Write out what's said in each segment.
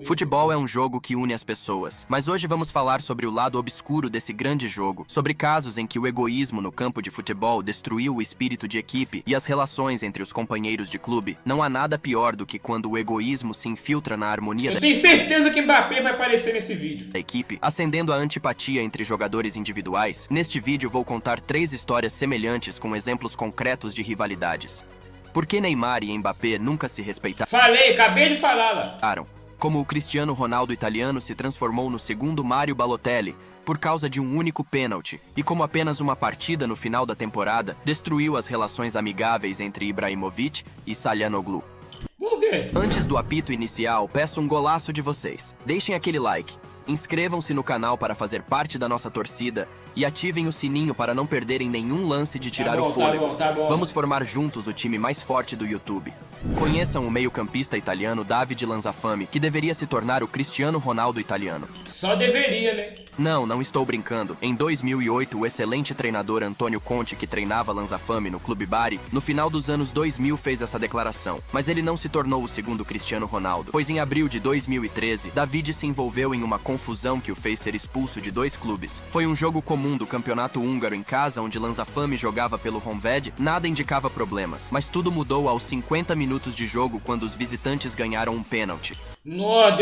Futebol é um jogo que une as pessoas, mas hoje vamos falar sobre o lado obscuro desse grande jogo, sobre casos em que o egoísmo no campo de futebol destruiu o espírito de equipe e as relações entre os companheiros de clube. Não há nada pior do que quando o egoísmo se infiltra na harmonia Eu tenho certeza que Mbappé vai aparecer nesse vídeo. da equipe, acendendo a antipatia entre jogadores individuais. Neste vídeo vou contar 3 histórias semelhantes com exemplos concretos de rivalidades. Por que Neymar e Mbappé nunca se respeitaram? Acabei de falar lá. Como o Cristiano Ronaldo italiano se transformou no segundo Mario Balotelli por causa de um único pênalti, e como apenas uma partida no final da temporada destruiu as relações amigáveis entre Ibrahimovic e Çalhanoğlu. Por quê? Antes do apito inicial, peço um golaço de vocês. Deixem aquele like, inscrevam-se no canal para fazer parte da nossa torcida e ativem o sininho para não perderem nenhum lance de tirar o fôlego. Tá bom. Vamos formar juntos o time mais forte do YouTube. Conheçam o meio-campista italiano Davide Lanzafame, que deveria se tornar o Cristiano Ronaldo italiano. Só deveria, né? Não estou brincando. Em 2008, o excelente treinador Antônio Conte, que treinava Lanzafame no Clube Bari, no final dos anos 2000 fez essa declaração. Mas ele não se tornou o segundo Cristiano Ronaldo, pois em abril de 2013, Davide se envolveu em uma confusão que o fez ser expulso de 2 clubes. Foi um jogo comum do campeonato húngaro em casa, onde Lanzafame jogava pelo Honvéd, nada indicava problemas. Mas tudo mudou aos 50 minutos de jogo, quando os visitantes ganharam um pênalti. Nossa,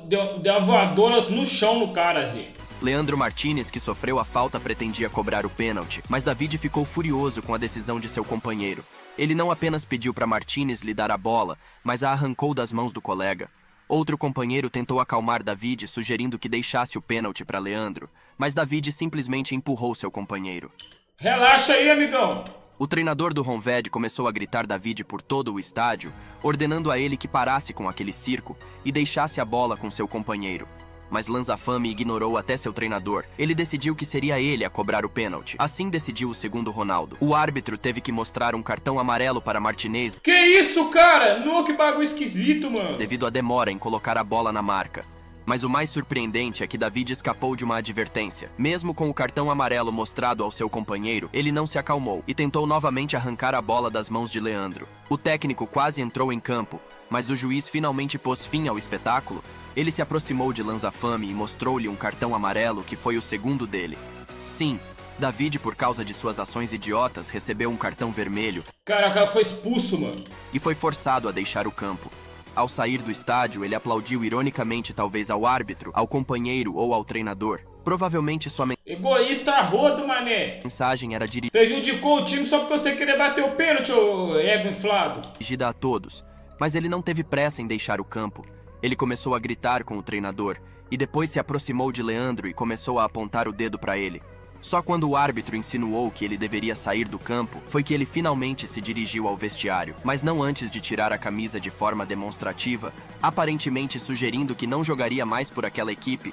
deu a voadora no chão no cara, Zé. Leandro Martinez, que sofreu a falta, pretendia cobrar o pênalti, mas Davide ficou furioso com a decisão de seu companheiro. Ele não apenas pediu para Martinez lhe dar a bola, mas a arrancou das mãos do colega. Outro companheiro tentou acalmar Davide, sugerindo que deixasse o pênalti para Leandro, mas Davide simplesmente empurrou seu companheiro. Relaxa aí, amigão. O treinador do Honvéd começou a gritar Davide por todo o estádio, ordenando a ele que parasse com aquele circo e deixasse a bola com seu companheiro. Mas Lanzafame ignorou até seu treinador. Ele decidiu que seria ele a cobrar o pênalti. Assim decidiu o segundo Ronaldo. O árbitro teve que mostrar um cartão amarelo para Martinez. Que isso, cara? Que bagulho esquisito, mano. Devido à demora em colocar a bola na marca. Mas o mais surpreendente é que Davide escapou de uma advertência. Mesmo com o cartão amarelo mostrado ao seu companheiro, ele não se acalmou e tentou novamente arrancar a bola das mãos de Leandro. O técnico quase entrou em campo, mas o juiz finalmente pôs fim ao espetáculo. Ele se aproximou de Lanzafame e mostrou-lhe um cartão amarelo que foi o segundo dele. Sim, Davide, por causa de suas ações idiotas, recebeu um cartão vermelho. Cara, o cara foi expulso, mano. E foi forçado a deixar o campo. Ao sair do estádio, ele aplaudiu ironicamente talvez ao árbitro, ao companheiro ou ao treinador. Provavelmente sua Egoísta rodo, mané. mensagem era Prejudicou o time só porque você queria bater o pênalti, ô ego inflado. dirigida a todos. Mas ele não teve pressa em deixar o campo. Ele começou a gritar com o treinador, e depois se aproximou de Leandro e começou a apontar o dedo para ele. Só quando o árbitro insinuou que ele deveria sair do campo, foi que ele finalmente se dirigiu ao vestiário, mas não antes de tirar a camisa de forma demonstrativa, aparentemente sugerindo que não jogaria mais por aquela equipe.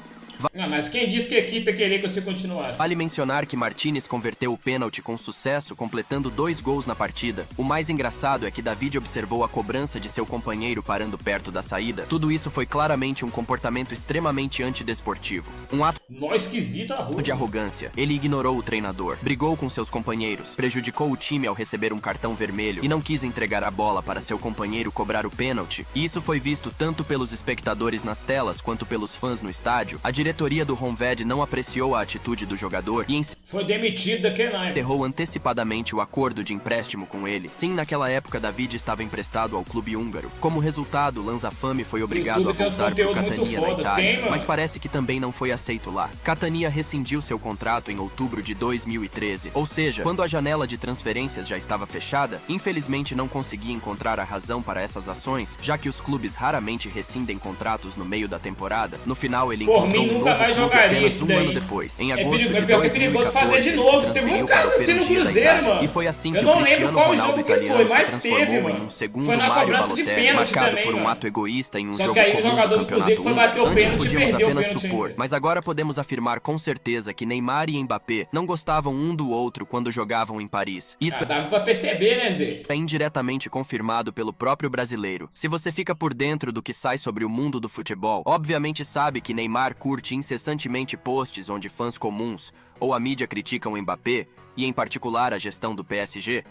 Mas quem disse que a equipe ia querer que você continuasse? Vale mencionar que Martinez converteu o pênalti com sucesso, completando 2 gols na partida. O mais engraçado é que Davide observou a cobrança de seu companheiro parando perto da saída. Tudo isso foi claramente um comportamento extremamente antidesportivo. Um ato Esquisito a rua. de arrogância. Ele ignorou o treinador, brigou com seus companheiros, prejudicou o time ao receber um cartão vermelho e não quis entregar a bola para seu companheiro cobrar o pênalti. E isso foi visto tanto pelos espectadores nas telas quanto pelos fãs no estádio. A diretoria do Honvéd não apreciou a atitude do jogador e Foi demitido daquele naipe. encerrou antecipadamente o acordo de empréstimo com ele. Sim, naquela época Davide estava emprestado ao clube húngaro. Como resultado, Lanzafame foi obrigado a YouTube tem uns voltar para o conteúdo muito Catania na foda. Itália, Tem, mano. mas parece que também não foi aceito lá. Catania rescindiu seu contrato em outubro de 2013, ou seja, quando a janela de transferências já estava fechada, infelizmente não consegui encontrar a razão para essas ações, já que os clubes raramente rescindem contratos no meio da temporada. No final, ele Por encontrou mim, um nunca novo mais clube jogaria apenas isso um daí. ano depois. Em É agosto de perigoso, pior que é perigoso 2014, fazer de ele novo. se Teve transferiu um para caso o assim no PSG da Cruzeiro, Itália. mano. E foi assim Eu que não o lembro Cristiano qual Ronaldo jogo que italiano foi, se mas transformou teve, em mano. um segundo Foi na Mario cobrança de Balotelli, pênalti marcado também, por um mano. ato egoísta em um Só jogo que aí o comum do jogador do campeonato Cruzeiro foi bater o húngaro. Antes pênalti e podíamos perdeu o apenas pênalti supor, ainda. mas agora podemos afirmar com certeza que Neymar e Mbappé não gostavam um do outro quando jogavam em Paris. Isso Dava pra perceber, né, Zé? é indiretamente confirmado pelo próprio brasileiro. Se você fica por dentro do que sai sobre o mundo do futebol, obviamente sabe que Neymar curte incessantemente posts onde fãs comuns ou a mídia criticam Mbappé, e em particular a gestão do PSG.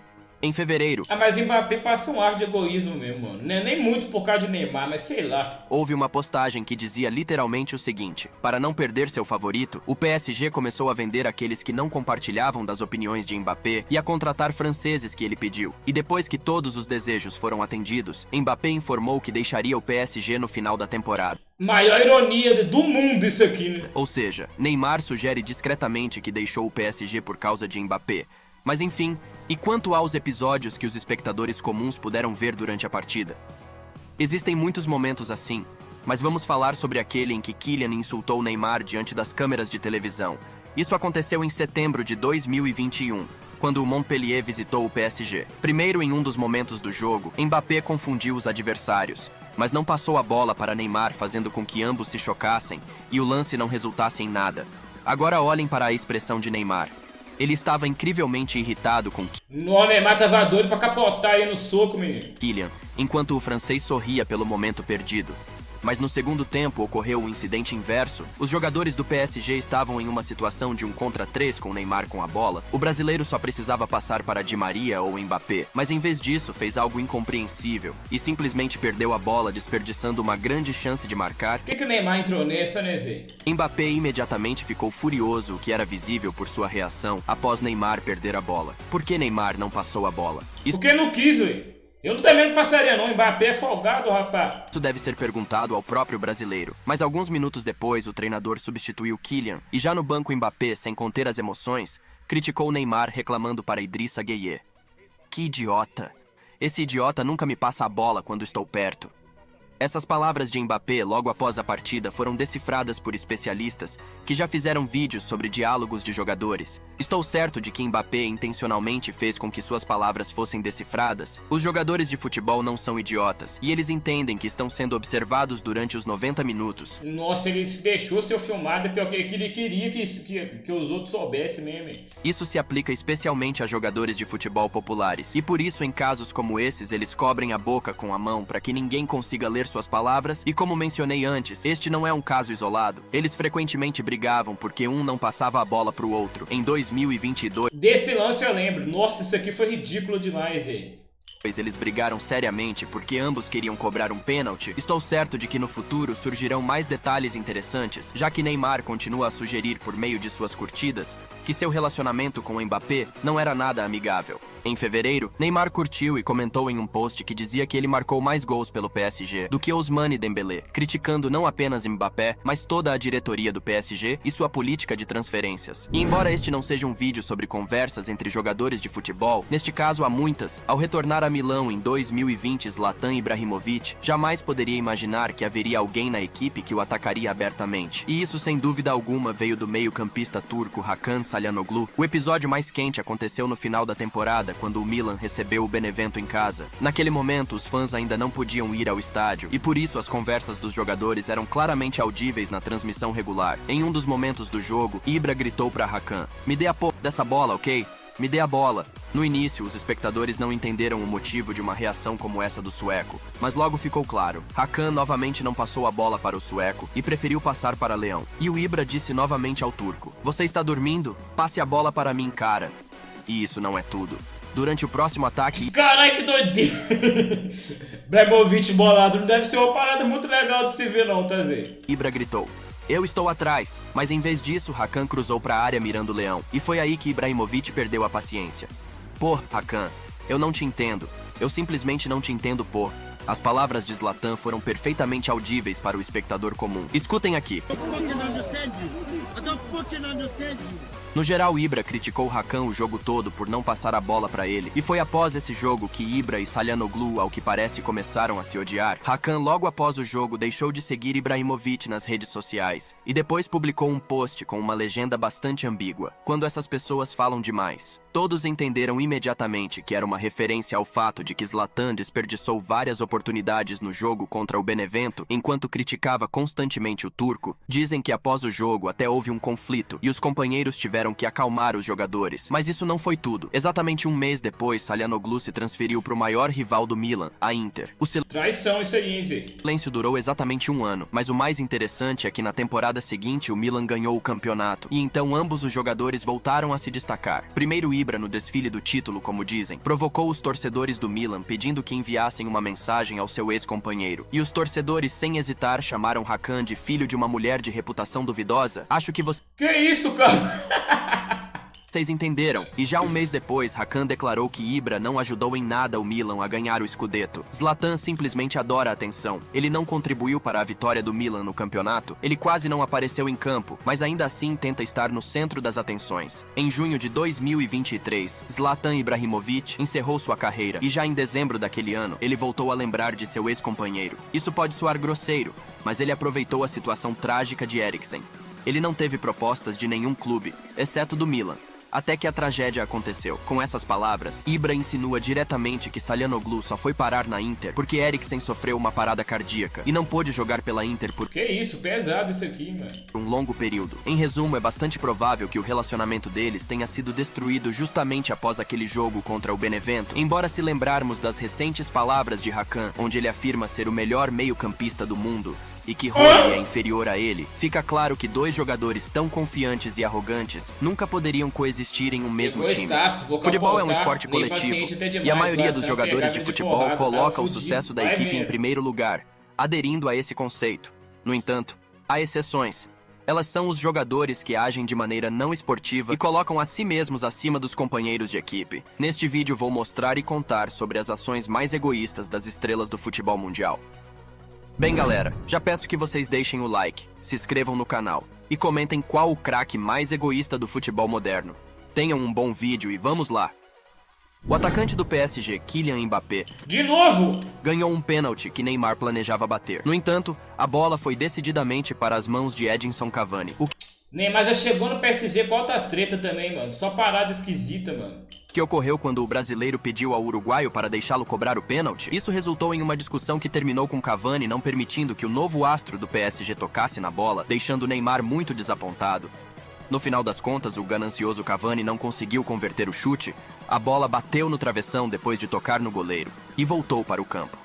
Em fevereiro, Ah, mas Mbappé passa um ar de egoísmo mesmo, mano. Não é nem muito por causa de Neymar, mas sei lá. houve uma postagem que dizia literalmente o seguinte: para não perder seu favorito, o PSG começou a vender aqueles que não compartilhavam das opiniões de Mbappé e a contratar franceses que ele pediu. E depois que todos os desejos foram atendidos, Mbappé informou que deixaria o PSG no final da temporada. Maior ironia do mundo isso aqui, né? Ou seja, Neymar sugere discretamente que deixou o PSG por causa de Mbappé. Mas enfim, e quanto aos episódios que os espectadores comuns puderam ver durante a partida? Existem muitos momentos assim, mas vamos falar sobre aquele em que Kylian insultou Neymar diante das câmeras de televisão. Isso aconteceu em setembro de 2021, quando o Montpellier visitou o PSG. Primeiro, em um dos momentos do jogo, Mbappé confundiu os adversários, mas não passou a bola para Neymar, fazendo com que ambos se chocassem e o lance não resultasse em nada. Agora olhem para a expressão de Neymar. Ele estava incrivelmente irritado com O Neymar tava doido pra capotar aí no soco, menino. Kylian, enquanto o francês sorria pelo momento perdido. Mas no segundo tempo ocorreu o incidente inverso. Os jogadores do PSG estavam em uma situação de 1 contra 3 com Neymar com a bola. O brasileiro só precisava passar para Di Maria ou Mbappé, mas em vez disso fez algo incompreensível e simplesmente perdeu a bola, desperdiçando uma grande chance de marcar. Por que o Neymar entrou nessa, né, Zé? Mbappé imediatamente ficou furioso, o que era visível por sua reação após Neymar perder a bola. Por que Neymar não passou a bola? Porque não quis, ué. Eu também não passaria não, Mbappé é folgado, rapaz. Isso deve ser perguntado ao próprio brasileiro. Mas alguns minutos depois, o treinador substituiu Kylian e já no banco Mbappé, sem conter as emoções, criticou Neymar reclamando para Idrissa Gueye. Que idiota! Esse idiota nunca me passa a bola quando estou perto. Essas palavras de Mbappé logo após a partida foram decifradas por especialistas que já fizeram vídeos sobre diálogos de jogadores. Estou certo de que Mbappé intencionalmente fez com que suas palavras fossem decifradas. Os jogadores de futebol não são idiotas e eles entendem que estão sendo observados durante os 90 minutos. Nossa, ele se deixou ser filmado, é pior que ele queria que os outros soubessem mesmo. Hein? Isso se aplica especialmente a jogadores de futebol populares. E por isso, em casos como esses, eles cobrem a boca com a mão para que ninguém consiga ler suas palavras. E como mencionei antes, este não é um caso isolado. Eles frequentemente brigavam porque um não passava a bola pro outro. Em 2022, Desse lance eu lembro. Nossa, isso aqui foi ridículo demais, hein? eles brigaram seriamente porque ambos queriam cobrar um pênalti. Estou certo de que no futuro surgirão mais detalhes interessantes, já que Neymar continua a sugerir por meio de suas curtidas que seu relacionamento com Mbappé não era nada amigável. Em fevereiro, Neymar curtiu e comentou em um post que dizia que ele marcou mais gols pelo PSG do que Ousmane Dembélé, criticando não apenas Mbappé, mas toda a diretoria do PSG e sua política de transferências. E embora este não seja um vídeo sobre conversas entre jogadores de futebol, neste caso há muitas, ao retornar a Milão em 2020, Zlatan Ibrahimovic jamais poderia imaginar que haveria alguém na equipe que o atacaria abertamente. E isso sem dúvida alguma veio do meio-campista turco Hakan Çalhanoğlu. O episódio mais quente aconteceu no final da temporada, quando o Milan recebeu o Benevento em casa. Naquele momento, os fãs ainda não podiam ir ao estádio, e por isso as conversas dos jogadores eram claramente audíveis na transmissão regular. Em um dos momentos do jogo, Ibra gritou para Hakan: "Me dê a porra dessa bola, ok? Me dê a bola." No início, os espectadores não entenderam o motivo de uma reação como essa do sueco, mas logo ficou claro. Hakan novamente não passou a bola para o sueco e preferiu passar para Leão. E o Ibra disse novamente ao turco: "Você está dormindo? Passe a bola para mim, cara." E isso não é tudo. Durante o próximo ataque... Caralho, que doideira! Ibrahimovic bolado não deve ser uma parada muito legal de se ver não, tá, Zé? Ibra gritou: "Eu estou atrás." Mas em vez disso, Hakan cruzou para a área mirando o Leão. E foi aí que Ibrahimovic perdeu a paciência. "Pô, Hakan, eu não te entendo. Eu simplesmente não te entendo, pô." As palavras de Zlatan foram perfeitamente audíveis para o espectador comum. Escutem aqui. No geral, Ibra criticou Hakan o jogo todo por não passar a bola para ele. E foi após esse jogo que Ibra e Çalhanoğlu, ao que parece, começaram a se odiar. Hakan, logo após o jogo, deixou de seguir Ibrahimovic nas redes sociais. E depois publicou um post com uma legenda bastante ambígua: "Quando essas pessoas falam demais." Todos entenderam imediatamente que era uma referência ao fato de que Zlatan desperdiçou várias oportunidades no jogo contra o Benevento, enquanto criticava constantemente o turco. Dizem que após o jogo até houve um conflito, e os companheiros tiveram que acalmar os jogadores. Mas isso não foi tudo. Exatamente um mês depois, Çalhanoğlu se transferiu para o maior rival do Milan, a Inter. O Traição isso aí, hein, Zé? silêncio durou exatamente um ano, mas o mais interessante é que na temporada seguinte o Milan ganhou o campeonato, e então ambos os jogadores voltaram a se destacar. Primeiro Ibra no desfile do título, como dizem, provocou os torcedores do Milan pedindo que enviassem uma mensagem ao seu ex-companheiro. E os torcedores, sem hesitar, chamaram Hakan de filho de uma mulher de reputação duvidosa. Acho que você... Que isso, cara? Vocês entenderam. E já um mês depois, Hakan declarou que Ibra não ajudou em nada o Milan a ganhar o Scudetto. Zlatan simplesmente adora a atenção. Ele não contribuiu para a vitória do Milan no campeonato, ele quase não apareceu em campo, mas ainda assim tenta estar no centro das atenções. Em junho de 2023, Zlatan Ibrahimovic encerrou sua carreira, e já em dezembro daquele ano, ele voltou a lembrar de seu ex-companheiro. Isso pode soar grosseiro, mas ele aproveitou a situação trágica de Eriksen. Ele não teve propostas de nenhum clube, exceto do Milan. Até que a tragédia aconteceu. Com essas palavras, Ibra insinua diretamente que Çalhanoğlu só foi parar na Inter porque Eriksen sofreu uma parada cardíaca e não pôde jogar pela Inter por... Que isso, pesado isso aqui, mano. Um longo período. Em resumo, é bastante provável que o relacionamento deles tenha sido destruído justamente após aquele jogo contra o Benevento, embora se lembrarmos das recentes palavras de Hakan, onde ele afirma ser o melhor meio-campista do mundo e que Rooney é inferior a ele, fica claro que dois jogadores tão confiantes e arrogantes nunca poderiam coexistir em um mesmo time. Futebol é um esporte coletivo, e a maioria dos jogadores de futebol coloca o sucesso da equipe em primeiro lugar, aderindo a esse conceito. No entanto, há exceções. Elas são os jogadores que agem de maneira não esportiva e colocam a si mesmos acima dos companheiros de equipe. Neste vídeo vou mostrar e contar sobre as ações mais egoístas das estrelas do futebol mundial. Bem, galera, já peço que vocês deixem o like, se inscrevam no canal e comentem qual o craque mais egoísta do futebol moderno. Tenham um bom vídeo e vamos lá! O atacante do PSG, Kylian Mbappé, de novo, ganhou um pênalti que Neymar planejava bater. No entanto, a bola foi decididamente para as mãos de Edinson Cavani. Neymar já chegou no PSG com altas tretas também, mano. Só parada esquisita, mano. Que ocorreu quando o brasileiro pediu ao uruguaio para deixá-lo cobrar o pênalti. Isso resultou em uma discussão que terminou com Cavani não permitindo que o novo astro do PSG tocasse na bola, deixando Neymar muito desapontado. No final das contas, o ganancioso Cavani não conseguiu converter o chute, a bola bateu no travessão depois de tocar no goleiro e voltou para o campo.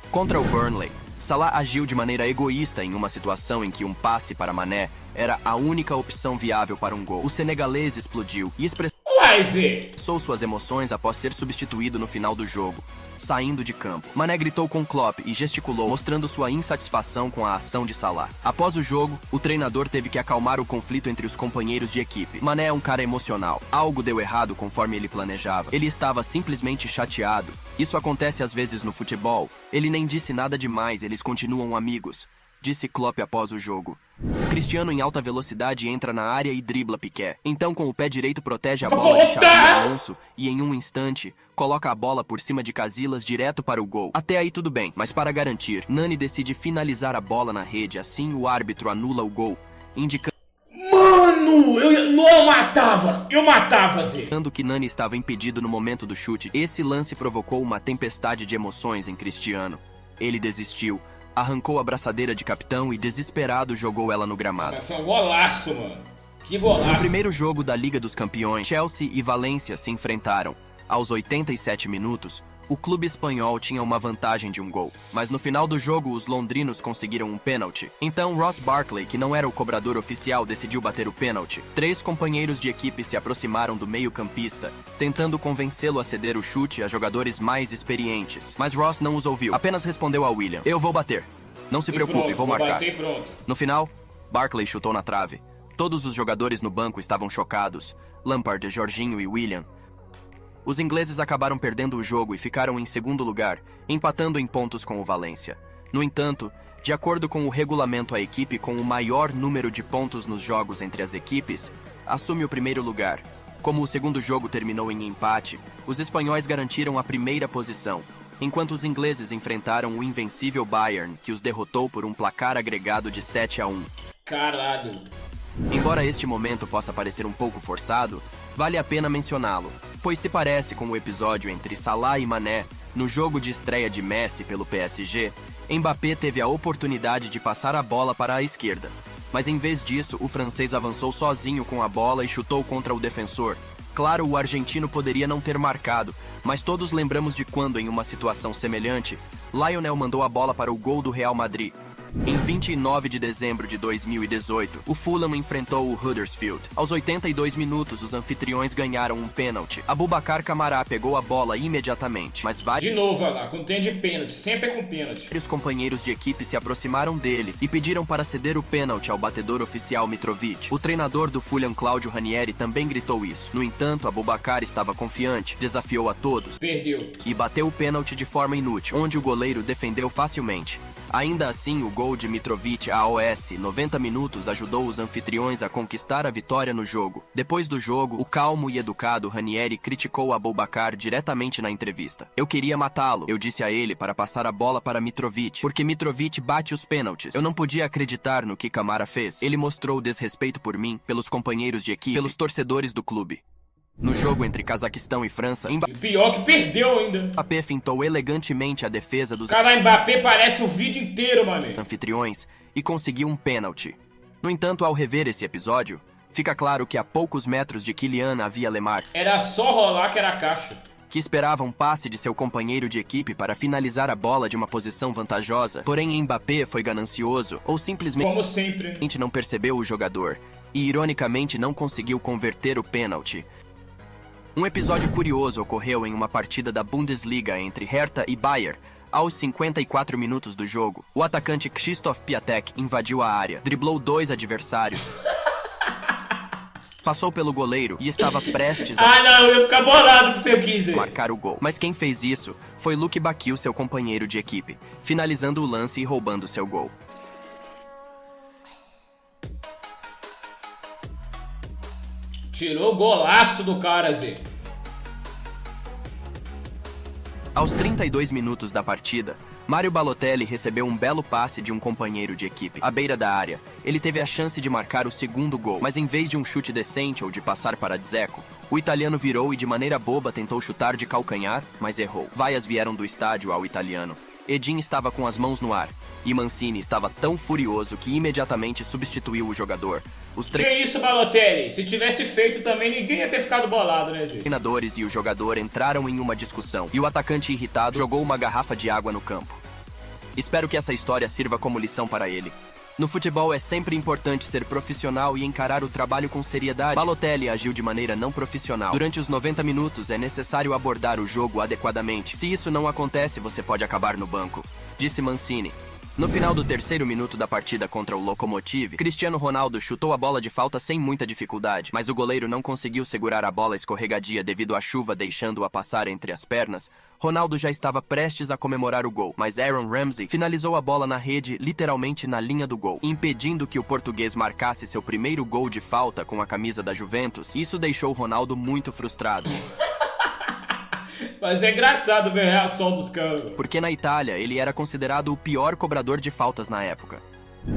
Contra o Burnley, Salah agiu de maneira egoísta em uma situação em que um passe para Mané era a única opção viável para um gol. O senegalês explodiu e expressou suas emoções após ser substituído no final do jogo, saindo de campo. Mané gritou com Klopp e gesticulou, mostrando sua insatisfação com a ação de Salah. Após o jogo, o treinador teve que acalmar o conflito entre os companheiros de equipe. Mané é um cara emocional. Algo deu errado conforme ele planejava. Ele estava simplesmente chateado. Isso acontece às vezes no futebol. Ele nem disse nada demais, eles continuam amigos, disse Klopp após o jogo. Cristiano em alta velocidade entra na área e dribla Piqué. Então com o pé direito protege a bola de Xabi Alonso e em um instante coloca a bola por cima de Casillas direto para o gol. Até aí tudo bem, mas para garantir, Nani decide finalizar a bola na rede, assim o árbitro anula o gol, indicando eu matava, Zé. Que Nani estava impedido no momento do chute. Esse lance provocou uma tempestade de emoções em Cristiano. Ele desistiu, arrancou a braçadeira de capitão e, desesperado, jogou ela no gramado. Foi um golaço, mano. Que golaço. No primeiro jogo da Liga dos Campeões, Chelsea e Valência se enfrentaram. Aos 87 minutos, o clube espanhol tinha uma vantagem de um gol, mas no final do jogo os londrinos conseguiram um pênalti. Então Ross Barkley, que não era o cobrador oficial, decidiu bater o pênalti. 3 companheiros de equipe se aproximaram do meio-campista, tentando convencê-lo a ceder o chute a jogadores mais experientes. Mas Ross não os ouviu, apenas respondeu a William: "Eu vou bater. Não se preocupe, vou marcar." No final, Barkley chutou na trave. Todos os jogadores no banco estavam chocados. Lampard, Jorginho e William. Os ingleses acabaram perdendo o jogo e ficaram em segundo lugar, empatando em pontos com o Valência. No entanto, de acordo com o regulamento, a equipe com o maior número de pontos nos jogos entre as equipes assume o primeiro lugar. Como o segundo jogo terminou em empate, os espanhóis garantiram a primeira posição, enquanto os ingleses enfrentaram o invencível Bayern, que os derrotou por um placar agregado de 7-1. Caralho! Embora este momento possa parecer um pouco forçado, vale a pena mencioná-lo, pois se parece com o episódio entre Salah e Mané no jogo de estreia de Messi pelo PSG. Mbappé teve a oportunidade de passar a bola para a esquerda, mas em vez disso, o francês avançou sozinho com a bola e chutou contra o defensor. Claro, o argentino poderia não ter marcado, mas todos lembramos de quando, em uma situação semelhante, Lionel mandou a bola para o gol do Real Madrid. Em 29 de dezembro de 2018, o Fulham enfrentou o Huddersfield. Aos 82 minutos, os anfitriões ganharam um pênalti. Abubakar Kamara pegou a bola imediatamente, mas De novo, olha lá, quando tem de pênalti, sempre é com pênalti. vários companheiros de equipe se aproximaram dele e pediram para ceder o pênalti ao batedor oficial Mitrovic. O treinador do Fulham, Claudio Ranieri, também gritou isso. No entanto, Abubakar estava confiante, desafiou a todos Perdeu. e bateu o pênalti de forma inútil, onde o goleiro defendeu facilmente. Ainda assim, o gol de Mitrovic aos 90 minutos ajudou os anfitriões a conquistar a vitória no jogo. Depois do jogo, o calmo e educado Ranieri criticou Abubakar diretamente na entrevista. Eu queria matá-lo, eu disse a ele para passar a bola para Mitrovic, porque Mitrovic bate os pênaltis. Eu não podia acreditar no que Kamara fez. Ele mostrou desrespeito por mim, pelos companheiros de equipe, pelos torcedores do clube. No jogo entre Cazaquistão e França, E pior que perdeu ainda. Mbappé fintou elegantemente a defesa dos Cara, Mbappé parece o vídeo inteiro, mano. anfitriões e conseguiu um pênalti. No entanto, ao rever esse episódio, fica claro que a poucos metros de Kylian havia Lemar, Era só rolar que era caixa. que esperava um passe de seu companheiro de equipe para finalizar a bola de uma posição vantajosa. Porém, Mbappé foi ganancioso ou simplesmente Como sempre. não percebeu o jogador e, ironicamente, não conseguiu converter o pênalti. Um episódio curioso ocorreu em uma partida da Bundesliga entre Hertha e Bayer. Aos 54 minutos do jogo, o atacante Krzysztof Piatek invadiu a área, driblou 2 adversários, passou pelo goleiro e estava prestes a Ah, não, eu ia ficar bolado com o seu 15. marcar o gol. Mas quem fez isso foi Luke Bakio, seu companheiro de equipe, finalizando o lance e roubando seu gol. Tirou o golaço do cara, Zé. Aos 32 minutos da partida, Mario Balotelli recebeu um belo passe de um companheiro de equipe, à beira da área. Ele teve a chance de marcar o segundo gol, mas em vez de um chute decente ou de passar para Dzeko, o italiano virou e de maneira boba tentou chutar de calcanhar, mas errou. Vaias vieram do estádio ao italiano. Edin estava com as mãos no ar, e Mancini estava tão furioso que imediatamente substituiu o jogador. Os Que isso, Balotelli? Se tivesse feito também, ninguém ia ter ficado bolado, né, Zé? treinadores e o jogador entraram em uma discussão, e o atacante irritado jogou uma garrafa de água no campo. Espero que essa história sirva como lição para ele. No futebol é sempre importante ser profissional e encarar o trabalho com seriedade. Balotelli agiu de maneira não profissional. Durante os 90 minutos é necessário abordar o jogo adequadamente. Se isso não acontece, você pode acabar no banco, disse Mancini. No final do terceiro minuto da partida contra o Lokomotiv, Cristiano Ronaldo chutou a bola de falta sem muita dificuldade, mas o goleiro não conseguiu segurar a bola escorregadia devido à chuva deixando-a passar entre as pernas. Ronaldo já estava prestes a comemorar o gol, mas Aaron Ramsey finalizou a bola na rede, literalmente na linha do gol, impedindo que o português marcasse seu primeiro gol de falta com a camisa da Juventus. Isso deixou Ronaldo muito frustrado. Mas é engraçado ver a reação dos caras. Porque na Itália ele era considerado o pior cobrador de faltas na época.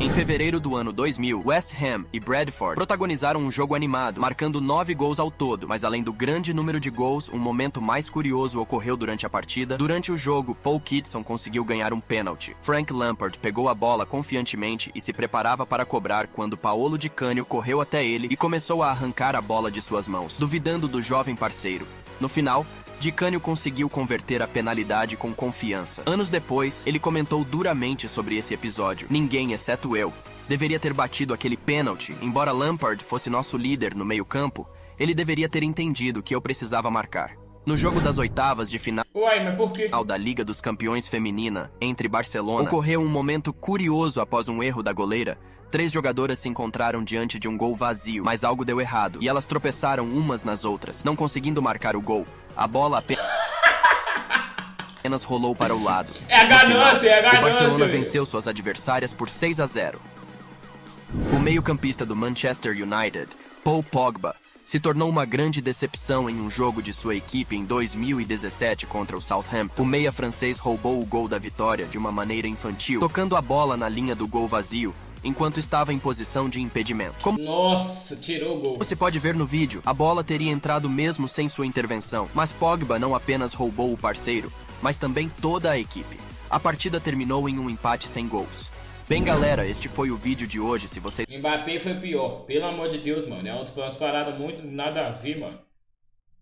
Em fevereiro do ano 2000, West Ham e Bradford protagonizaram um jogo animado, marcando 9 gols ao todo, mas além do grande número de gols, um momento mais curioso ocorreu durante a partida. Durante o jogo, Paul Kitson conseguiu ganhar um pênalti. Frank Lampard pegou a bola confiantemente e se preparava para cobrar quando Paolo Di Canio correu até ele e começou a arrancar a bola de suas mãos, duvidando do jovem parceiro. No final, Di Canio conseguiu converter a penalidade com confiança. Anos depois, ele comentou duramente sobre esse episódio. Ninguém, exceto eu, deveria ter batido aquele pênalti. Embora Lampard fosse nosso líder no meio-campo, ele deveria ter entendido que eu precisava marcar. No jogo das oitavas de final Uai, mas por quê? da Liga dos Campeões Feminina, entre Barcelona, ocorreu um momento curioso após um erro da goleira. 3 jogadoras se encontraram diante de um gol vazio, mas algo deu errado, e elas tropeçaram umas nas outras, não conseguindo marcar o gol. A bola apenas rolou para o lado. É a ganância, é a ganância. O Barcelona venceu suas adversárias por 6-0. O meio-campista do Manchester United, Paul Pogba, se tornou uma grande decepção em um jogo de sua equipe em 2017 contra o Southampton. O meia francês roubou o gol da vitória de uma maneira infantil, tocando a bola na linha do gol vazio, enquanto estava em posição de impedimento. Como Nossa, tirou o gol. você pode ver no vídeo, a bola teria entrado mesmo sem sua intervenção, mas Pogba não apenas roubou o parceiro, mas também toda a equipe. A partida terminou em um empate sem gols. Bem, galera, este foi o vídeo de hoje. Se você Mbappé foi pior. Pelo amor de Deus, mano. É umas paradas muito nada a ver, mano.